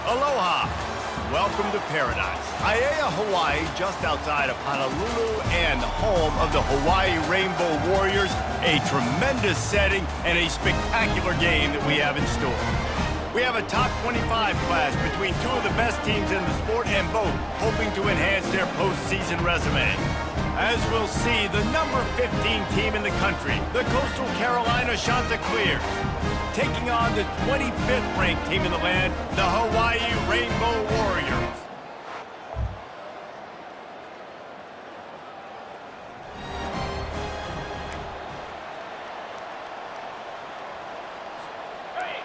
Aloha. Welcome to paradise. Hawai'i, Hawaii, just outside of Honolulu and home of the Hawaii Rainbow Warriors. A tremendous setting and a spectacular game that we have in store. We have a top 25 clash between two of the best teams in the sport and both hoping to enhance their postseason resume. As we'll see, the number 15 team in the country, the Coastal Carolina Chanticleers, taking on the 25th ranked team in the land, the Hawaii Rainbow Warriors.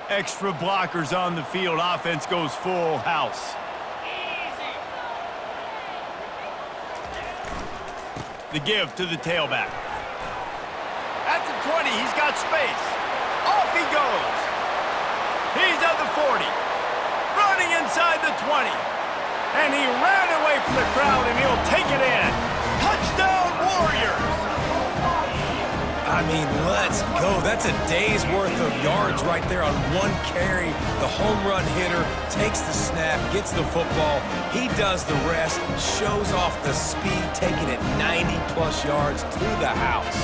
Extra blockers on the field. Offense goes full house. The give to the tailback. At the 20, he's got space. Off he goes. He's at the 40. Running inside the 20. And he ran away from the crowd, and he'll take it in. Touchdown, Warriors! I mean, let's go. That's a day's worth of yards right there on one carry. The home run hitter takes the snap, gets the football. He does the rest, shows off the speed, taking it 90-plus yards to the house.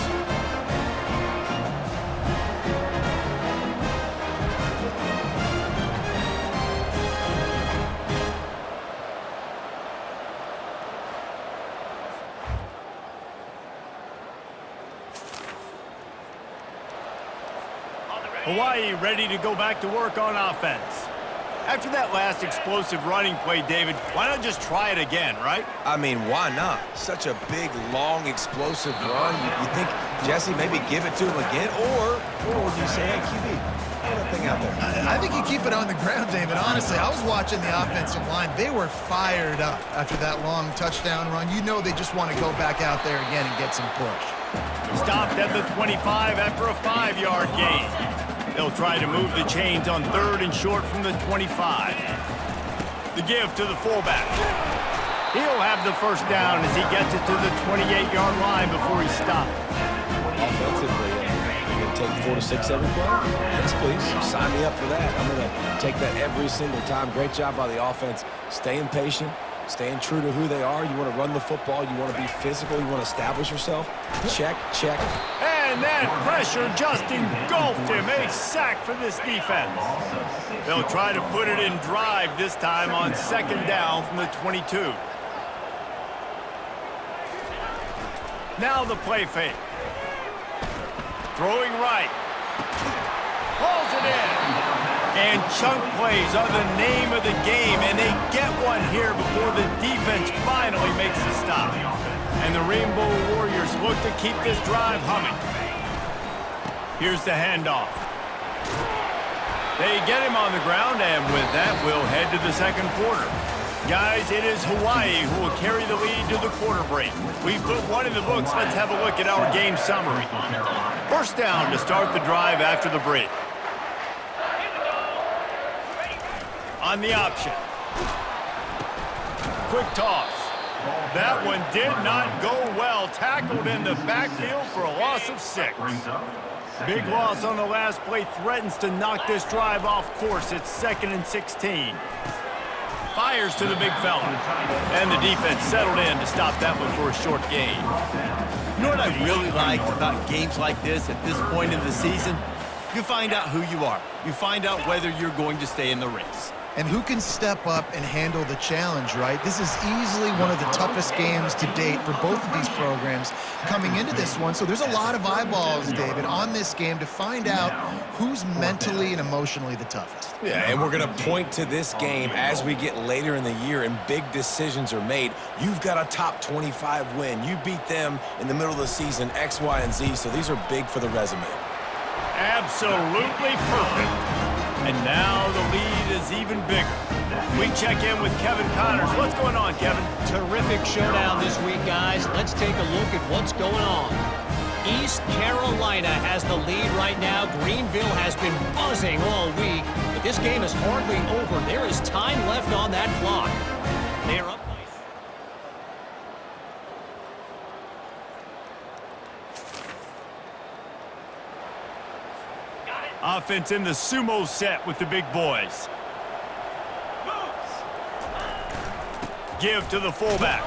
Hawaii ready to go back to work on offense. After that last explosive running play, David, why not just try it again, right? I mean, why not? Such a big, long, explosive run. You think, Jesse, maybe give it to him again? Or would you say, hey, QB, throw that thing out there? I think you keep it on the ground, David. Honestly, I was watching the offensive line. They were fired up after that long touchdown run. You know they just want to go back out there again and get some push. Stopped at the 25 after a 5-yard gain. They'll try to move the chains on 3rd and short from the 25. The give to the fullback. He'll have the first down as he gets it to the 28-yard line before he stopped. Offensively, you're going to take 4 to 6 every play? Yes, please. Sign me up for that. I'm going to take that every single time. Great job by the offense. Staying patient, staying true to who they are. You want to run the football. You want to be physical. You want to establish yourself. Check, check. And that pressure just engulfed him. A sack for this defense. They'll try to put it in drive this time on 2nd down from the 22. Now the play fake. Throwing right. Pulls it in. And chunk plays are the name of the game, and they get one here before the defense finally makes a stop. And the Rainbow Warriors look to keep this drive humming. Here's the handoff. They get him on the ground, and with that, we'll head to the 2nd quarter. Guys, it is Hawaii who will carry the lead to the quarter break. We've put one in the books. Let's have a look at our game summary. 1st down to start the drive after the break. On the option. Quick toss. That one did not go well. Tackled in the backfield for a loss of 6. Big loss on the last play threatens to knock this drive off course. It's 2nd and 16. Fires to the big fella. And the defense settled in to stop that one for a short gain. You know what I really like about games like this at this point in the season? You find out who you are. You find out whether you're going to stay in the race. And who can step up and handle the challenge, right? This is easily one of the toughest games to date for both of these programs coming into this one. So there's a lot of eyeballs, David, on this game to find out who's mentally and emotionally the toughest. Yeah, and we're going to point to this game as we get later in the year and big decisions are made. You've got a top 25 win. You beat them in the middle of the season, X, Y, and Z, so these are big for the resume. Absolutely perfect. And now the lead is even bigger. We check in with Kevin Connors. What's going on, Kevin? Terrific showdown this week, guys. Let's take a look at what's going on. East Carolina has the lead right now. Greenville has been buzzing all week, but this game is hardly over. There is time left on that clock. They are up. Offense in the sumo set with the big boys. Give to the fullback.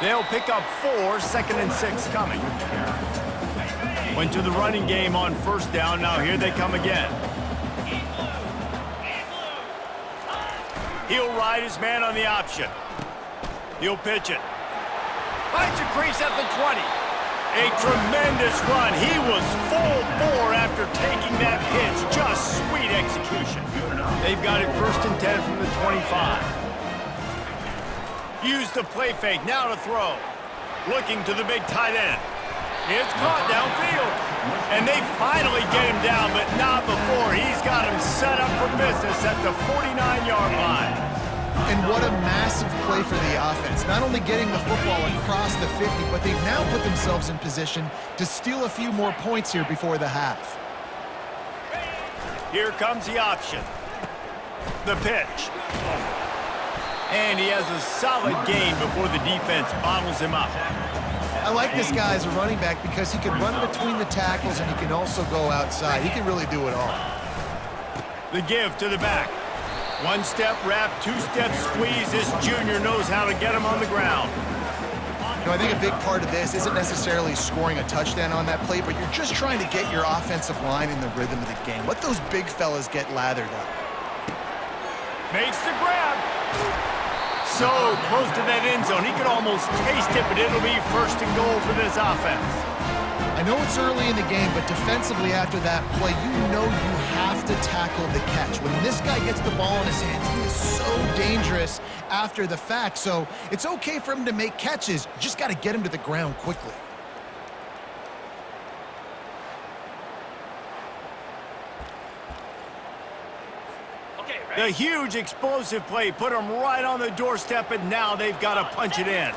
They'll pick up 4, 2nd and 6 coming. Went to the running game on first down. Now here they come again. He'll ride his man on the option. He'll pitch it. Finds a crease at the 20. A tremendous run. He was full bore after taking that pitch. Just sweet execution. They've got it 1st and 10 from the 25. Use the play fake. Now to throw. Looking to the big tight end. It's caught downfield. And they finally get him down, but not before. He's got him set up for business at the 49-yard line. And what a massive play for the offense. Not only getting the football across the 50, but they've now put themselves in position to steal a few more points here before the half. Here comes the option. The pitch. And he has a solid gain before the defense bottles him up. I like this guy as a running back because he can run between the tackles and he can also go outside. He can really do it all. The give to the back. 1-step wrap, 2-step squeeze. This junior knows how to get him on the ground. You know, I think a big part of this isn't necessarily scoring a touchdown on that play, but you're just trying to get your offensive line in the rhythm of the game. Let those big fellas get lathered up. Makes the grab. So close to that end zone. He could almost taste it, but it'll be 1st and goal for this offense. I know it's early in the game, but defensively after that play, you know you have to tackle the catch. When this guy gets the ball in his hands, he is so dangerous after the fact. So it's okay for him to make catches. You just got to get him to the ground quickly. The huge explosive play put him right on the doorstep, and now they've got to punch it in.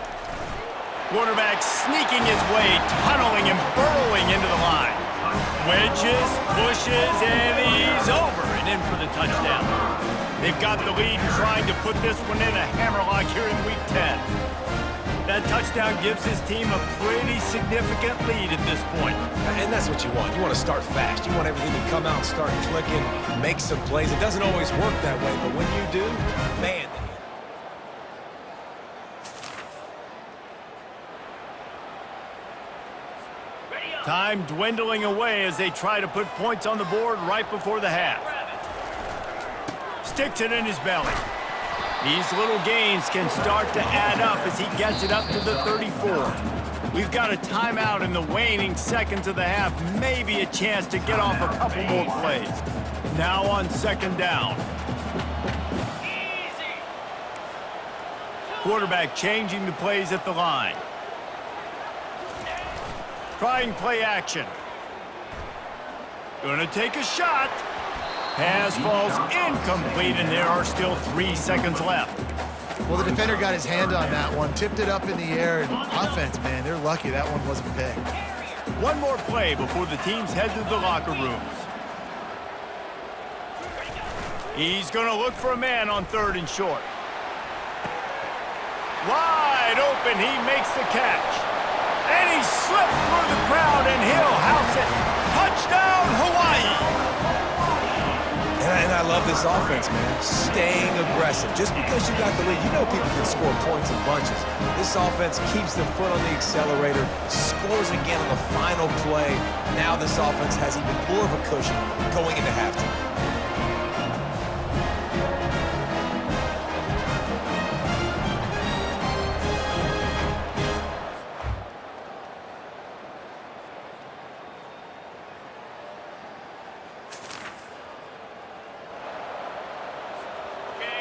Quarterback sneaking his way, tunneling and burrowing into the line. Wedges, pushes, and he's over and in for the touchdown. They've got the lead and trying to put this one in a hammerlock here in Week 10. That touchdown gives his team a pretty significant lead at this point. And that's what you want. You want to start fast. You want everything to come out and start clicking, make some plays. It doesn't always work that way, but when you do, man. Time dwindling away as they try to put points on the board right before the half. Sticks it in his belly. These little gains can start to add up as he gets it up to the 34. We've got a timeout in the waning seconds of the half. Maybe a chance to get off a couple more plays. Now on 2nd down. Quarterback changing the plays at the line. Trying play action. Gonna take a shot. Pass falls incomplete, and there are still 3 seconds left. Well, the defender got his hand on that one, tipped it up in the air, and offense, man, they're lucky that one wasn't picked. One more play before the teams head to the locker rooms. He's gonna look for a man on 3rd and short. Wide open, he makes the catch. And he slipped through the crowd, and he'll house it. Touchdown, Hawaii! And I love this offense, man. Staying aggressive. Just because you got the lead, you know people can score points in bunches. This offense keeps the foot on the accelerator, scores again on the final play. Now this offense has even more of a cushion going into halftime.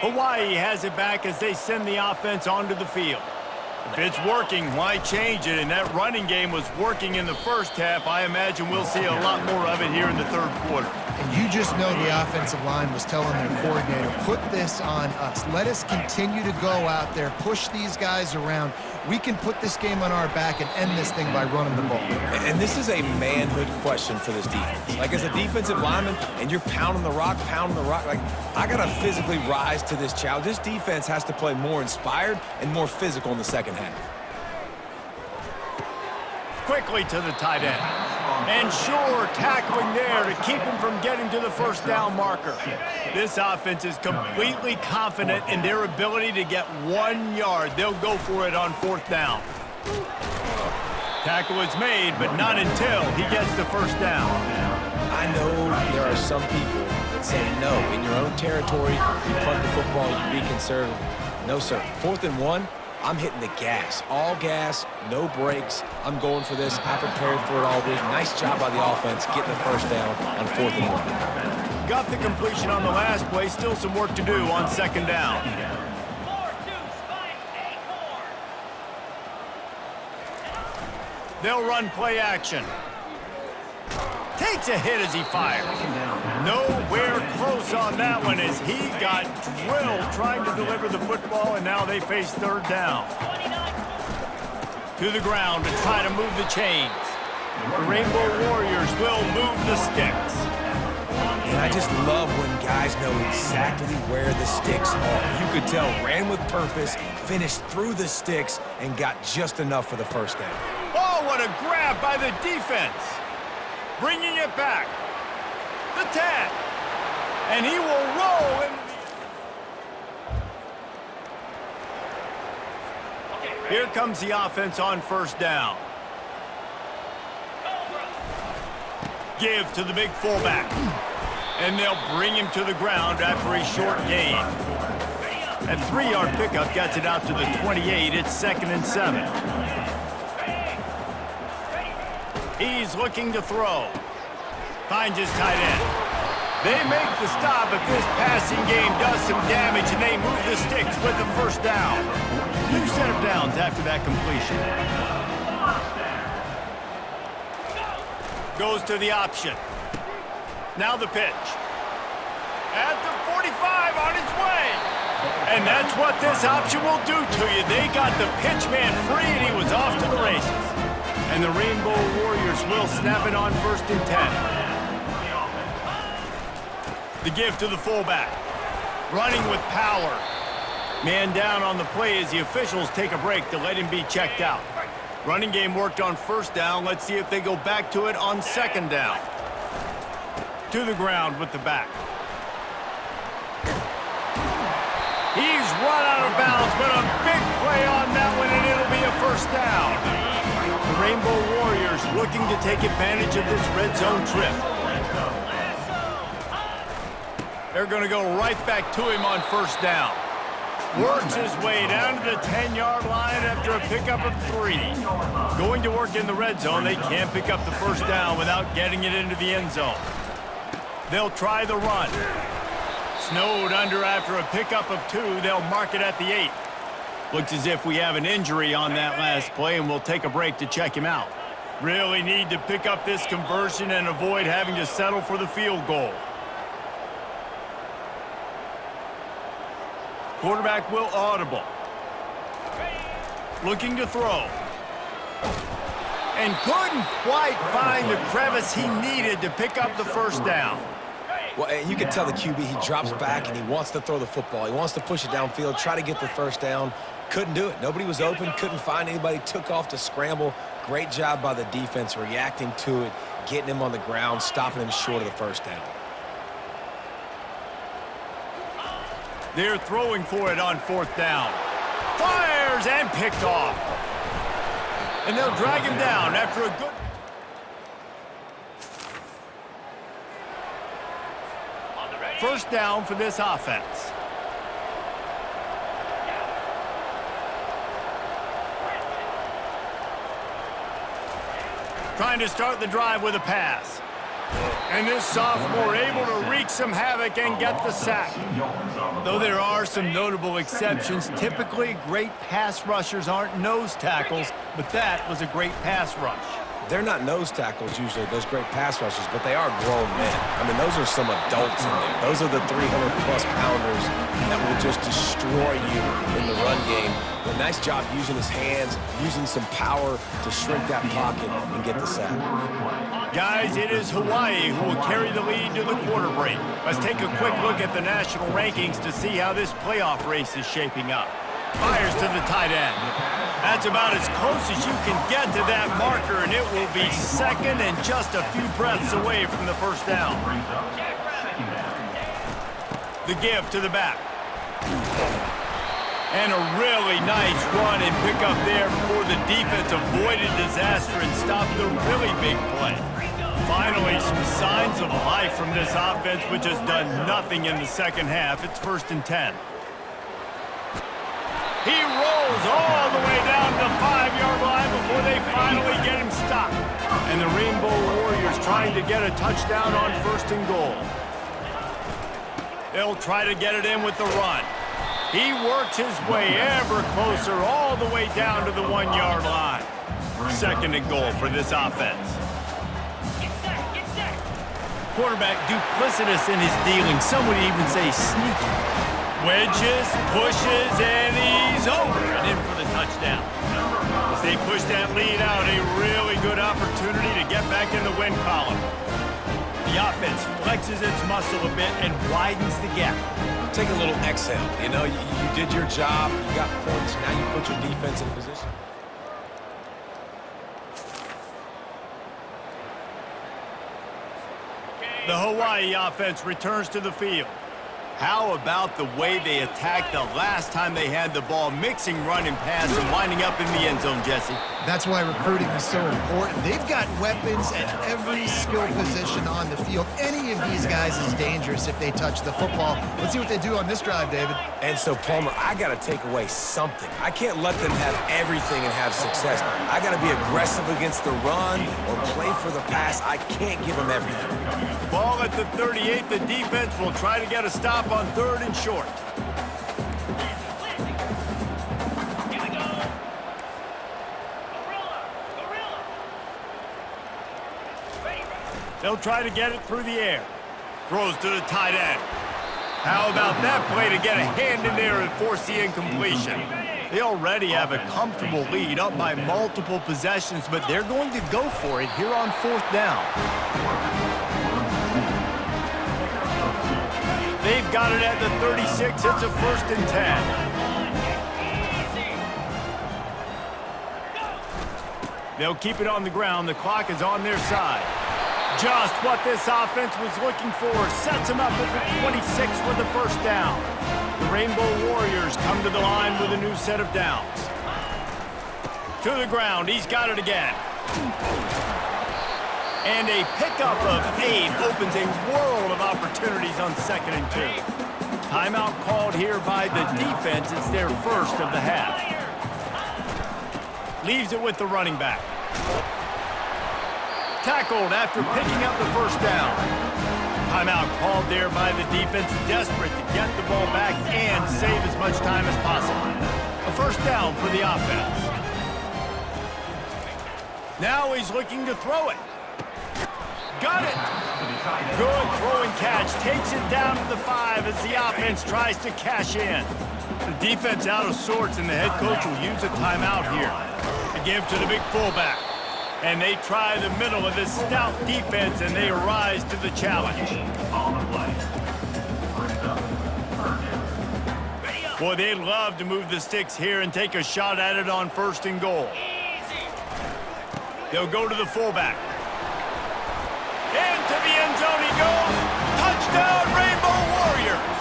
Hawaii has it back as they send the offense onto the field. If it's working, why change it? And that running game was working in the first half. I imagine we'll see a lot more of it here in the 3rd quarter. And you just know the offensive line was telling their coordinator, put this on us. Let us continue to go out there, push these guys around. We can put this game on our back and end this thing by running the ball. And this is a manhood question for this defense. Like, as a defensive lineman, and you're pounding the rock, like, I got to physically rise to this challenge. This defense has to play more inspired and more physical in the second half. Quickly to the tight end. And sure, tackling there to keep him from getting to the first down marker. This offense is completely confident in their ability to get 1 yard. They'll go for it on fourth down. Tackle is made, but not until he gets the first down. I know there are some people that say, no, in your own territory, you punt the football, you be conservative. No, sir. 4th and 1, I'm hitting the gas. All gas, no brakes. I'm going for this. I prepared for it all week. Nice job by the offense getting the first down on 4th and 1. Got the completion on the last play. Still some work to do on second down. They'll run play action. Takes a hit as he fires. Nowhere close on that one as he got drilled trying to deliver the football, and now they face third down. To the ground to try to move the chains. The Rainbow Warriors will move the sticks. And I just love when guys know exactly where the sticks are. You could tell ran with purpose, finished through the sticks, and got just enough for the first down. Oh, what a grab by the defense. Bringing it back. The 10. And he will roll into the... Here comes the offense on first down. Give to the big fullback. And they'll bring him to the ground after a short gain. A 3-yard pickup gets it out to the 28. It's 2nd and 7. He's looking to throw. Finds his tight end. They make the stop, but this passing game does some damage, and they move the sticks with the first down. New set of downs after that completion. Goes to the option. Now the pitch. At the 45 on its way. And that's what this option will do to you. They got the pitch man free, and he was off to the races. And the Rainbow Warriors will snap it on 1st and 10. The give to the fullback. Running with power. Man down on the play as the officials take a break to let him be checked out. Running game worked on first down. Let's see if they go back to it on second down. To the ground with the back. He's run out of bounds, but a big play on that one, and it'll be a first down. The Rainbow Warriors looking to take advantage of this red zone trip. They're going to go right back to him on first down. Works his way down to the 10-yard line after a pickup of 3. Going to work in the red zone. They can't pick up the first down without getting it into the end zone. They'll try the run. Snowed under after a pickup of 2. They'll mark it at the 8. Looks as if we have an injury on that last play, and we'll take a break to check him out. Really need to pick up this conversion and avoid having to settle for the field goal. Quarterback will audible. Looking to throw. And couldn't quite find the crevice he needed to pick up the first down. Well, and you can tell the QB, he drops back and he wants to throw the football. He wants to push it downfield, try to get the first down. Couldn't do it. Nobody was open, couldn't find anybody, took off to scramble. Great job by the defense reacting to it, getting him on the ground, stopping him short of the first down. They're throwing for it on fourth down. Fires and picked off. And they'll drag him down after a good... First down for this offense. Trying to start the drive with a pass. And this sophomore able to wreak some havoc and get the sack. Though there are some notable exceptions, typically great pass rushers aren't nose tackles, but that was a great pass rush. They're not nose tackles usually, those great pass rushers, but they are grown men. I mean, those are some adults in there. Those are the 300-plus pounders that will just destroy you in the run game. But nice job using his hands, using some power to shrink that pocket and get the sack. Guys, it is Hawaii who will carry the lead to the quarter break. Let's take a quick look at the national rankings to see how this playoff race is shaping up. Fires to the tight end. That's about as close as you can get to that marker, and it will be second and just a few breaths away from the first down. The give to the back. And a really nice run and pick up there before the defense avoided disaster and stopped the really big play. Finally, some signs of life from this offense, which has done nothing in the second half. It's 1st and 10. He rolls all the way down to the 5-yard line before they finally get him stopped. And the Rainbow Warriors trying to get a touchdown on 1st and goal. They'll try to get it in with the run. He works his way ever closer all the way down to the 1-yard line. 2nd and goal for this offense. Quarterback duplicitous in his dealing. Some would even say sneaky. Wedges, pushes, and he's over and in for the touchdown. As they push that lead out, a really good opportunity to get back in the win column. The offense flexes its muscle a bit and widens the gap. Take a little exhale. You know, you did your job. You got points. Now you put your defense in position. The Hawaii offense returns to the field. How about the way they attacked the last time they had the ball, mixing run and pass and winding up in the end zone, Jesse? That's why recruiting is so important. They've got weapons at every skill position on the field. Any of these guys is dangerous if they touch the football. Let's see what they do on this drive, David. And so, Palmer, I got to take away something. I can't let them have everything and have success. I got to be aggressive against the run or play for the pass. I can't give them everything. Ball at the 38. The defense will try to get a stop on 3rd and short. They'll try to get it through the air. Throws to the tight end. How about that play to get a hand in there and force the incompletion? They already have a comfortable lead up by multiple possessions, but they're going to go for it here on 4th down. They've got it at the 36. It's a 1st and 10. They'll keep it on the ground. The clock is on their side. Just what this offense was looking for. Sets him up at the 26 for the 1st down. The Rainbow Warriors come to the line with a new set of downs. To the ground. He's got it again. And a pickup of 8 opens a world of opportunities on 2nd and 2. Timeout called here by the defense. It's their first of the half. Leaves it with the running back. Tackled after picking up the 1st down. Timeout called there by the defense, desperate to get the ball back and save as much time as possible. A 1st down for the offense. Now he's looking to throw it. Got it. Good throw and catch. Takes it down to the 5 as the offense tries to cash in. The defense out of sorts, and the head coach will use a timeout here to give to the big fullback. And they try the middle of this stout defense, and they rise to the challenge. Boy, they'd love to move the sticks here and take a shot at it on 1st and goal. They'll go to the fullback. Into the end zone he goes. Touchdown, Rainbow Warriors.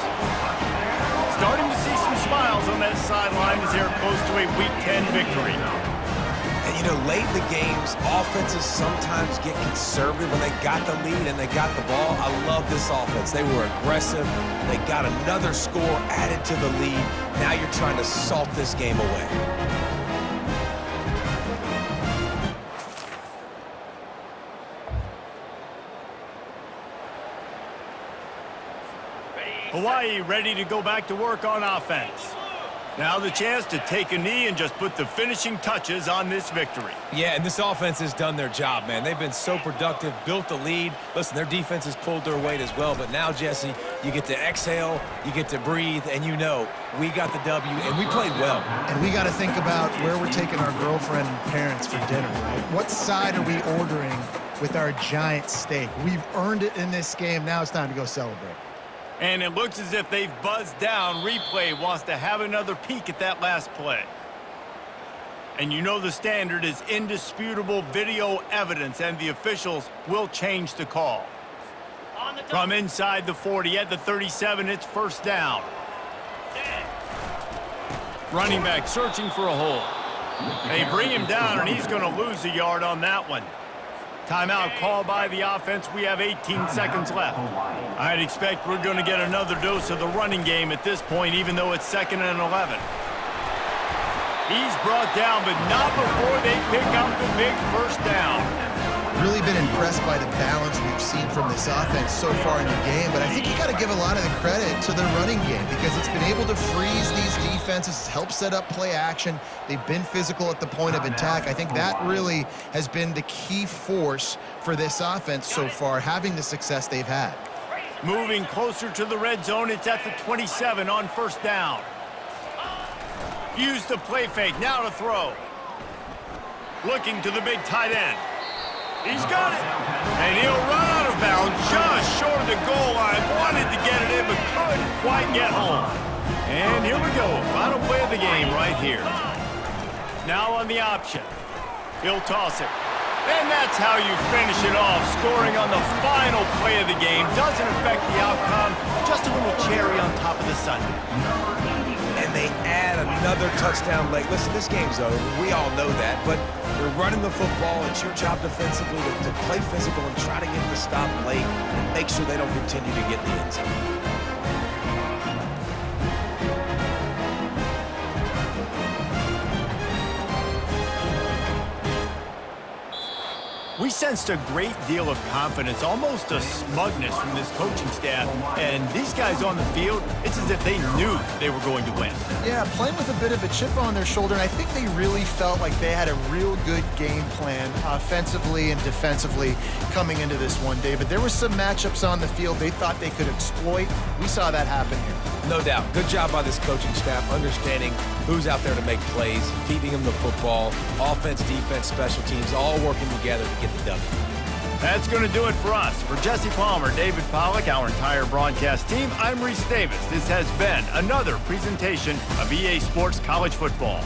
Starting to see some smiles on that sideline as they're close to a Week 10 victory. And, you know, late in the games, offenses sometimes get conservative when they got the lead and they got the ball. I love this offense. They were aggressive. They got another score added to the lead. Now you're trying to salt this game away. Hawaii ready to go back to work on offense. Now the chance to take a knee and just put the finishing touches on this victory. Yeah, and this offense has done their job, man. They've been so productive, built the lead. Listen, their defense has pulled their weight as well. But now, Jesse, you get to exhale, you get to breathe, and you know we got the W, and we played well. And we got to think about where we're taking our girlfriend and parents for dinner, right? What side are we ordering with our giant steak? We've earned it in this game. Now it's time to go celebrate. And it looks as if they've buzzed down. Replay wants to have another peek at that last play. And you know the standard is indisputable video evidence, and the officials will change the call. From inside the 40 at the 37, it's first down. Running back searching for a hole. They bring him down, and he's going to lose a yard on that one. Timeout call by the offense. We have 18 seconds left. I'd expect we're going to get another dose of the running game at this point, even though it's 2nd and 11. He's brought down, but not before they pick up the big first down. Really been impressed by the balance we've seen from this offense so far in the game, but I think you got to give a lot of the credit to the running game because it's been able to freeze these defenses, help set up play action. They've been physical at the point of attack. I think that really has been the key force for this offense so far, having the success they've had. Moving closer to the red zone, it's at the 27 on first down. Use the play fake, now to throw. Looking to the big tight end. He's got it. And he'll run out of bounds just short of the goal line. Wanted to get it in, but couldn't quite get home. And here we go. Final play of the game right here. Now on the option. He'll toss it. And that's how you finish it off. Scoring on the final play of the game doesn't affect the outcome. Just a little cherry on top of the sundae. And they add another touchdown late. Listen, this game's over. We all know that, but they're running the football. It's your job defensively to play physical and try to get the stop late and make sure they don't continue to get in the end zone. We sensed a great deal of confidence, almost a smugness from this coaching staff. And these guys on the field, it's as if they knew they were going to win. Yeah, playing with a bit of a chip on their shoulder, and I think they really felt like they had a real good game plan offensively and defensively coming into this one, David. There were some matchups on the field they thought they could exploit. We saw that happen here. No doubt. Good job by this coaching staff, understanding who's out there to make plays, feeding them the football, offense, defense, special teams, all working together to get the W. That's going to do it for us. For Jesse Palmer, David Pollack, our entire broadcast team, I'm Reese Davis. This has been another presentation of EA Sports College Football.